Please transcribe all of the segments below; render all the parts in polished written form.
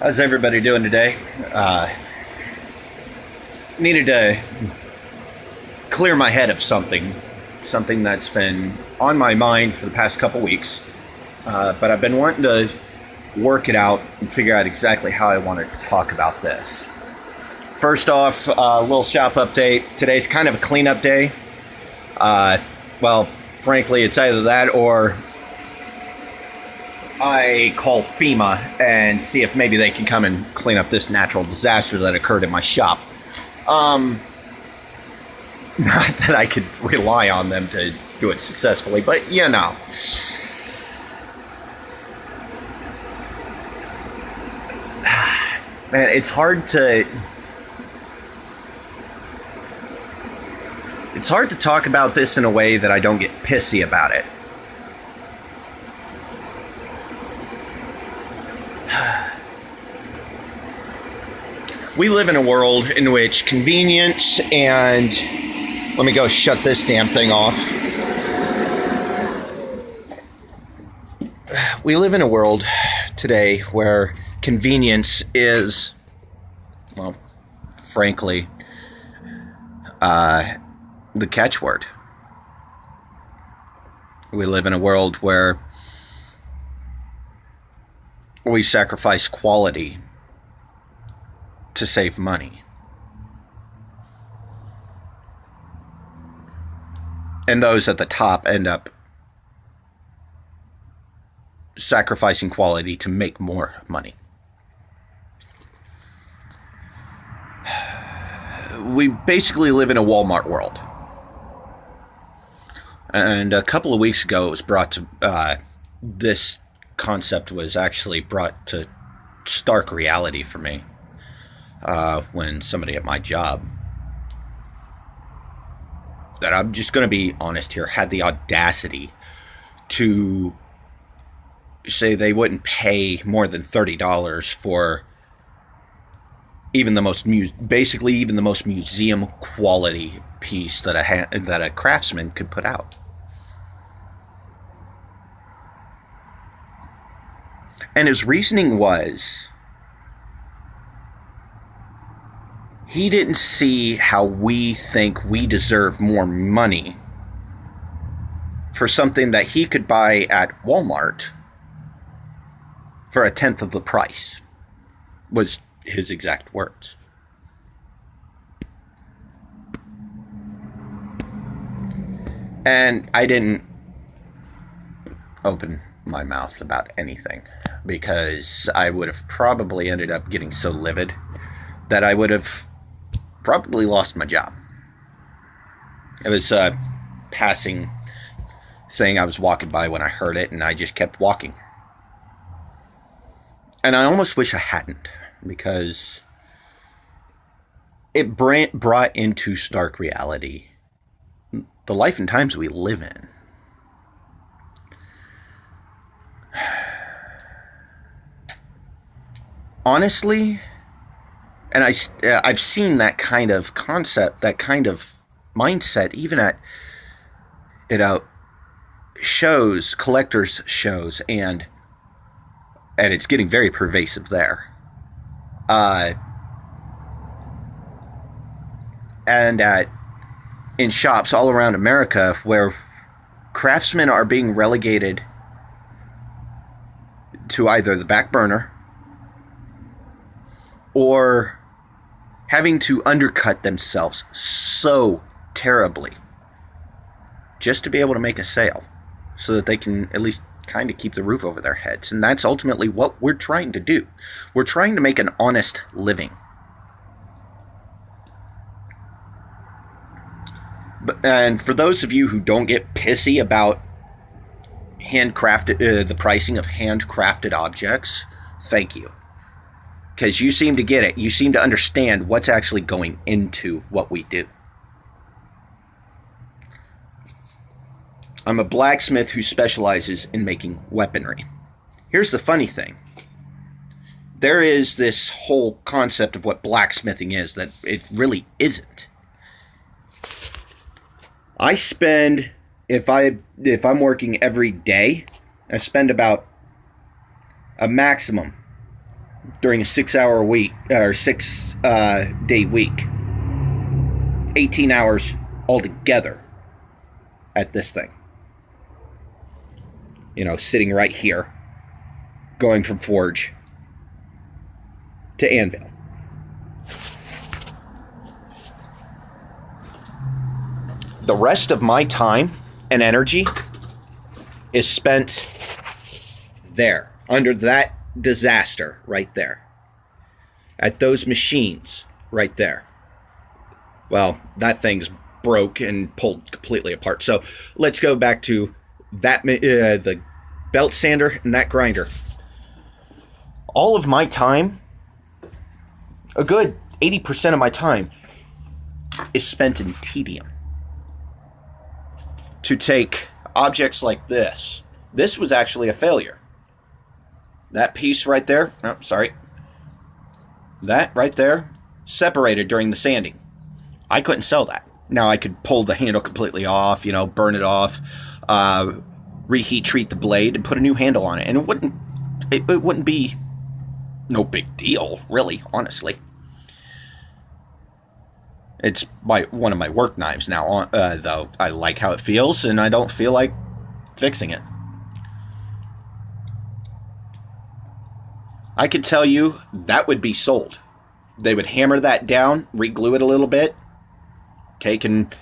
How's everybody doing today? Needed to clear my head of something that's been on my mind for the past couple weeks. But I've been wanting to work it out and figure out exactly how I want to talk about this. First off, a little shop update. Today's kind of a cleanup day. Well, frankly, it's either that or I call FEMA and see if maybe they can come and clean up this natural disaster that occurred in my shop. Not that I could rely on them to do it successfully, but you know. Man, it's hard to talk about this in a way that I don't get pissy about it. We live in a world in which convenience and... Let me go shut this damn thing off. We live in a world today where convenience is, well, frankly, the catchword. We live in a world where we sacrifice quality to save money. And those at the top end up sacrificing quality to make more money. We basically live in a Walmart world. And a couple of weeks ago, it was brought to, this concept was actually brought to stark reality for me. When somebody at my job, that I'm just going to be honest here, had the audacity to say they wouldn't pay more than $30 for even the most museum quality piece that a craftsman could put out. And his reasoning was, he didn't see how we think we deserve more money for something that he could buy at Walmart for a tenth of the price, was his exact words. And I didn't open my mouth about anything because I would have probably ended up getting so livid that I would have probably lost my job. It was a passing thing I was walking by when I heard it, and I just kept walking. And I almost wish I hadn't, because it brought into stark reality the life and times we live in. Honestly, and I've seen that kind of concept, that kind of mindset, even at, shows, collectors shows, and it's getting very pervasive there. And in shops all around America where craftsmen are being relegated to either the back burner or having to undercut themselves so terribly just to be able to make a sale so that they can at least kind of keep the roof over their heads. And that's ultimately what we're trying to do. We're trying to make an honest living. And for those of you who don't get pissy about handcrafted, the pricing of handcrafted objects, thank you. Because you seem to get it. You seem to understand what's actually going into what we do. I'm a blacksmith who specializes in making weaponry. Here's the funny thing. There is this whole concept of what blacksmithing is that it really isn't. I spend, if I'm working every day, I spend about a maximum during a 6-hour week or 6 day week. 18 hours altogether at this thing. You know, sitting right here, going from forge to anvil. The rest of my time and energy is spent there, under that disaster right there, at those machines right there. Well, that thing's broke and pulled completely apart. So let's go back to that, the belt sander and that grinder. All of my time, a good 80% of my time, is spent in tedium. To take objects like this. This was actually a failure. That piece right there, oh, sorry. That right there, separated during the sanding. I couldn't sell that. Now I could pull the handle completely off, you know, burn it off, reheat treat the blade and put a new handle on it. And it wouldn't be no big deal, really, honestly. It's one of my work knives now, though. I like how it feels, and I don't feel like fixing it. I could tell you that would be sold. They would hammer that down, re-glue it a little bit, take and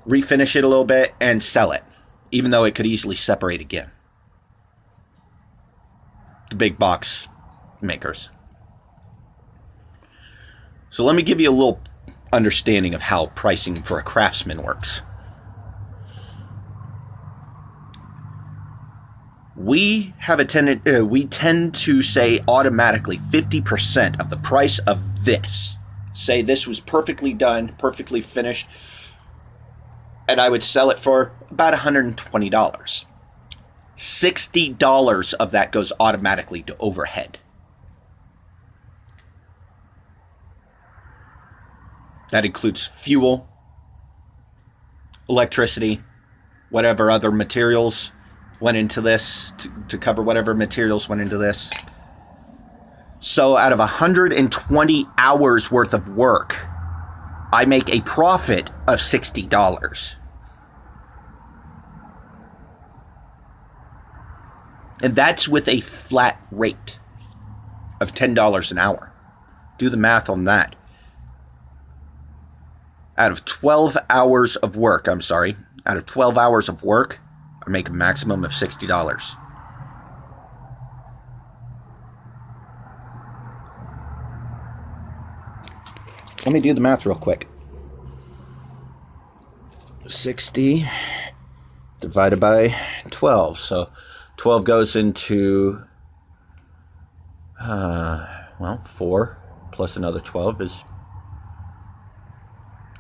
refinish it a little bit, and sell it, even though it could easily separate again. The big box makers. So let me give you a little understanding of how pricing for a craftsman works. We tend to say automatically 50% of the price of this. Say this was perfectly done, perfectly finished, and I would sell it for about $120. $60 of that goes automatically to overhead. That includes fuel, electricity, whatever other materials went into this, to cover whatever materials went into this. So out of 120 hours worth of work, I make a profit of $60. And that's with a flat rate of $10 an hour. Do the math on that. Out of 12 hours of work, I make a maximum of $60. Let me do the math real quick. 60 divided by 12. So 12 goes into, 4 plus another 12 is...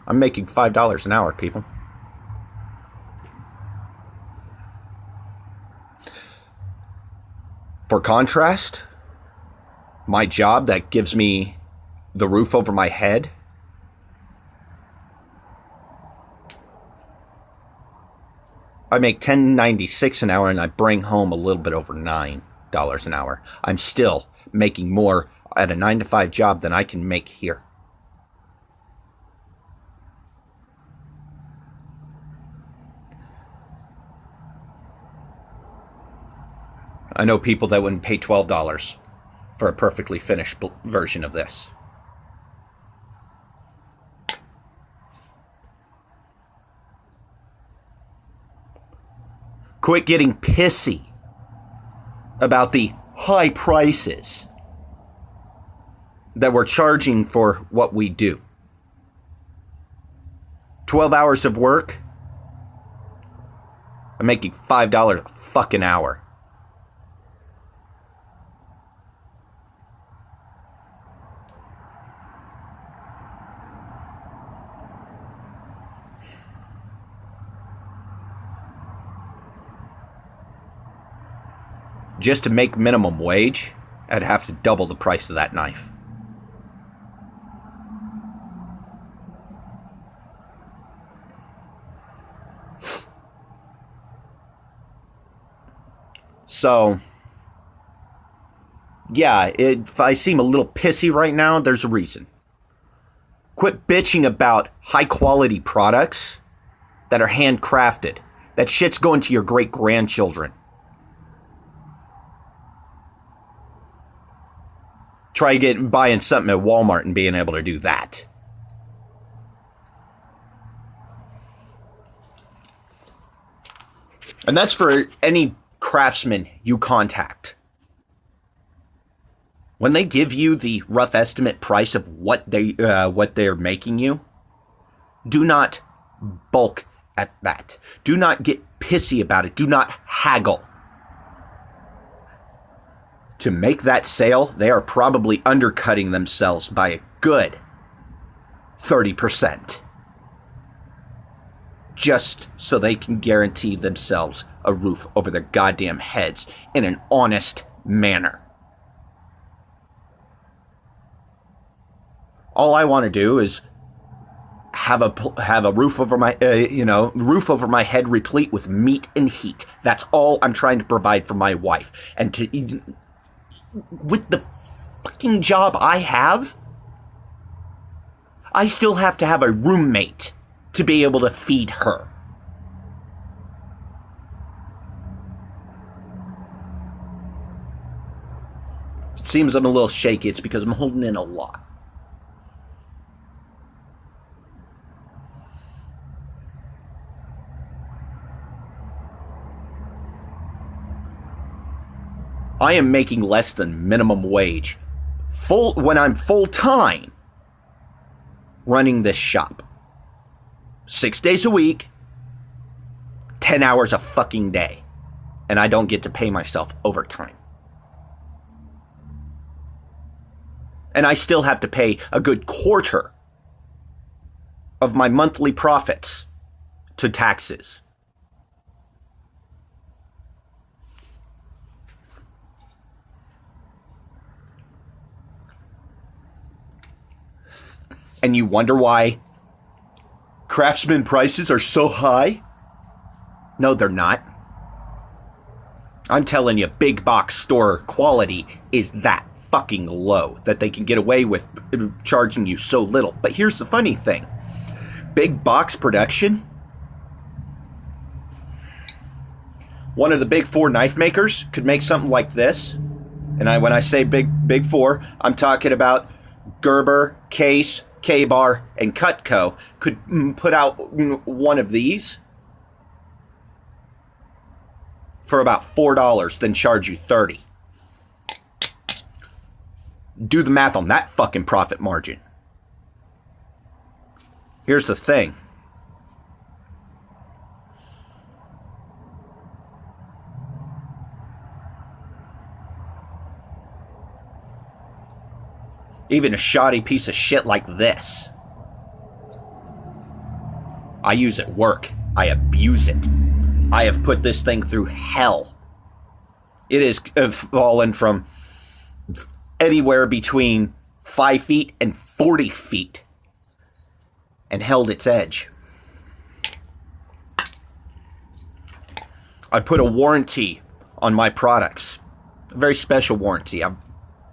I'm making $5 an hour, people. For contrast, my job that gives me the roof over my head, I make $10.96 an hour and I bring home a little bit over $9 an hour. I'm still making more at a 9-to-5 job than I can make here. I know people that wouldn't pay $12 for a perfectly finished version of this. Quit getting pissy about the high prices that we're charging for what we do. 12 hours of work, I'm making $5 a fucking hour. Just to make minimum wage, I'd have to double the price of that knife. So, Yeah, if I seem a little pissy right now, there's a reason. Quit bitching about high quality products that are handcrafted. That shit's going to your great grandchildren. Try buying something at Walmart and being able to do that. And that's for any craftsman you contact. When they give you the rough estimate price of what they're making you, do not bulk at that. Do not get pissy about it. Do not haggle. To make that sale, they are probably undercutting themselves by a good 30%. Just so they can guarantee themselves a roof over their goddamn heads in an honest manner. All I want to do is have a roof over my roof over my head replete with meat and heat. That's all I'm trying to provide for my wife. And with the fucking job I have, I still have to have a roommate to be able to feed her. It seems I'm a little shaky. It's because I'm holding in a lot. I am making less than minimum wage when I'm full-time running this shop. 6 days a week, 10 hours a fucking day. And I don't get to pay myself overtime. And I still have to pay a good quarter of my monthly profits to taxes. And you wonder why craftsman prices are so high? No, they're not. I'm telling you, big box store quality is that fucking low that they can get away with charging you so little. But here's the funny thing. Big box production, one of the big four knife makers could make something like this. And when I say big four, I'm talking about Gerber, Case, K-Bar, and Cutco could put out one of these for about $4, then charge you $30. Do the math on that fucking profit margin. Here's the thing. Even a shoddy piece of shit like this, I use at work. I abuse it. I have put this thing through hell. It has fallen from anywhere between 5 feet and 40 feet and held its edge. I put a warranty on my products, a very special warranty. I've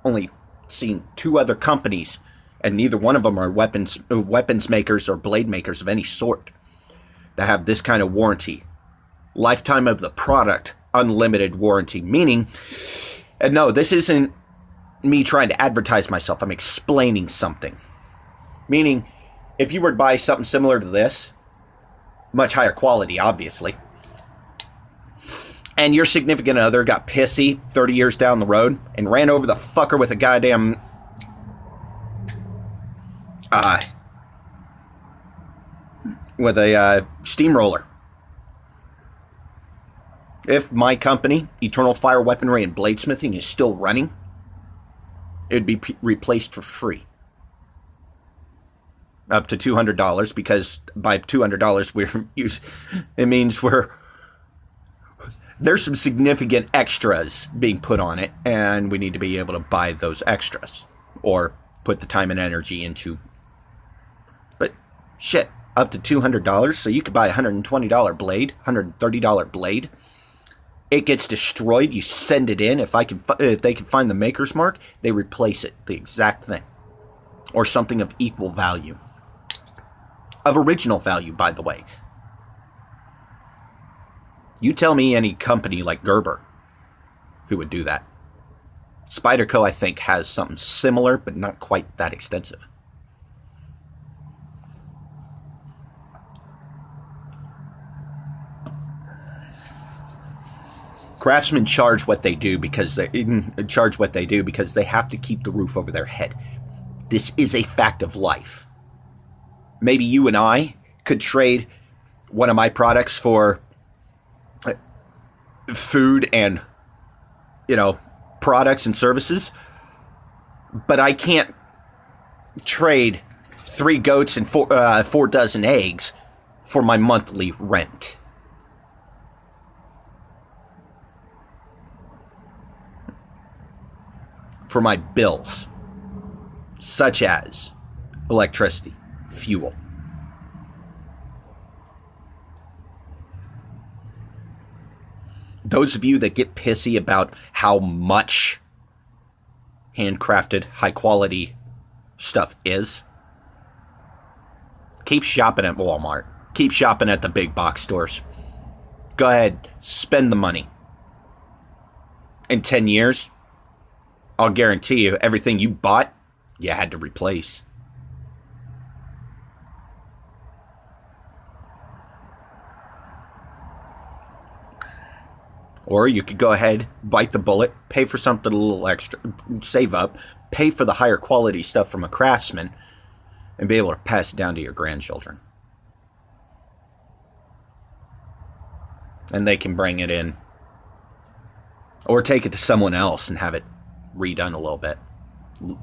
only seen 2 other companies, and neither one of them are weapons makers or blade makers of any sort, that have this kind of warranty. Lifetime of the product, unlimited warranty. Meaning, and no, this isn't me trying to advertise myself. I'm explaining something. Meaning, if you were to buy something similar to this, much higher quality, obviously, and your significant other got pissy 30 years down the road and ran over the fucker with a goddamn with a steamroller. If my company, Eternal Fire Weaponry and Bladesmithing, is still running, it would be replaced for free. Up to $200, because by $200 it means there's some significant extras being put on it, and we need to be able to buy those extras or put the time and energy into. But shit, up to $200, so you could buy a $120 blade, $130 blade. It gets destroyed. You send it in. If they can find the maker's mark, they replace it. The exact thing, or something of equal value, of original value, by the way. You tell me any company like Gerber who would do that. Spyderco, I think, has something similar, but not quite that extensive. Craftsmen charge what they do because they have to keep the roof over their head. This is a fact of life. Maybe you and I could trade one of my products for food and, products and services, but I can't trade 3 goats and 4 dozen eggs for my monthly rent. For my bills, such as electricity, fuel. Those of you that get pissy about how much handcrafted, high-quality stuff is, keep shopping at Walmart. Keep shopping at the big box stores. Go ahead, spend the money. In 10 years, I'll guarantee you everything you bought, you had to replace. Or you could go ahead, bite the bullet, pay for something a little extra, save up, pay for the higher quality stuff from a craftsman, and be able to pass it down to your grandchildren. And they can bring it in. Or take it to someone else and have it redone a little bit.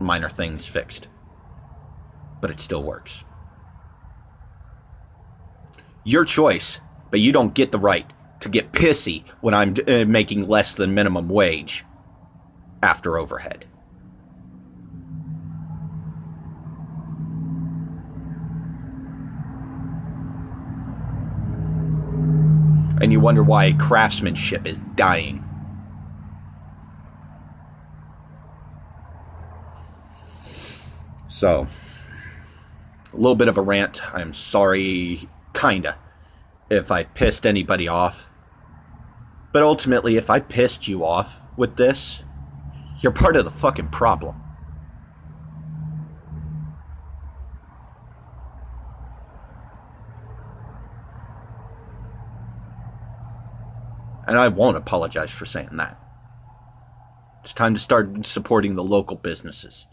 Minor things fixed. But it still works. Your choice, but you don't get the right to get pissy when I'm making less than minimum wage after overhead. And you wonder why craftsmanship is dying. So, a little bit of a rant. I'm sorry, kinda, if I pissed anybody off. But ultimately, if I pissed you off with this, you're part of the fucking problem. And I won't apologize for saying that. It's time to start supporting the local businesses.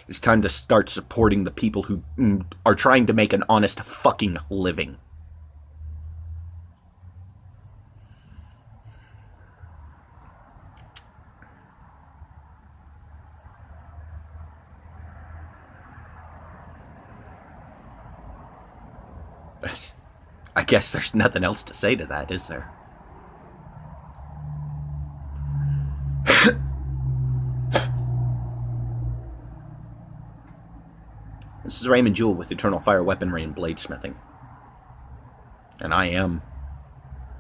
It's time to start supporting the people who are trying to make an honest fucking living. I guess there's nothing else to say to that, is there? This is Raymond Jewell with Eternal Fire Weaponry and Bladesmithing. And I am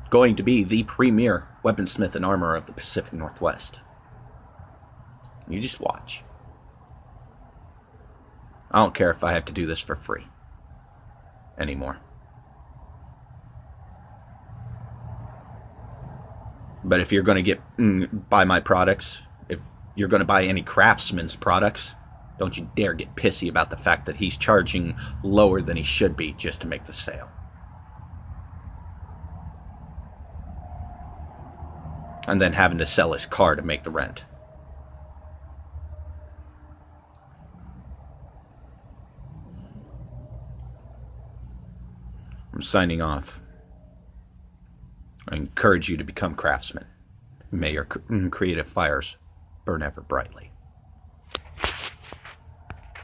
going to be the premier weaponsmith and armorer of the Pacific Northwest. You just watch. I don't care if I have to do this for free anymore. But if you're going to buy my products, if you're going to buy any craftsman's products, don't you dare get pissy about the fact that he's charging lower than he should be just to make the sale. And then having to sell his car to make the rent. I'm signing off. I encourage you to become craftsmen. May your creative fires burn ever brightly.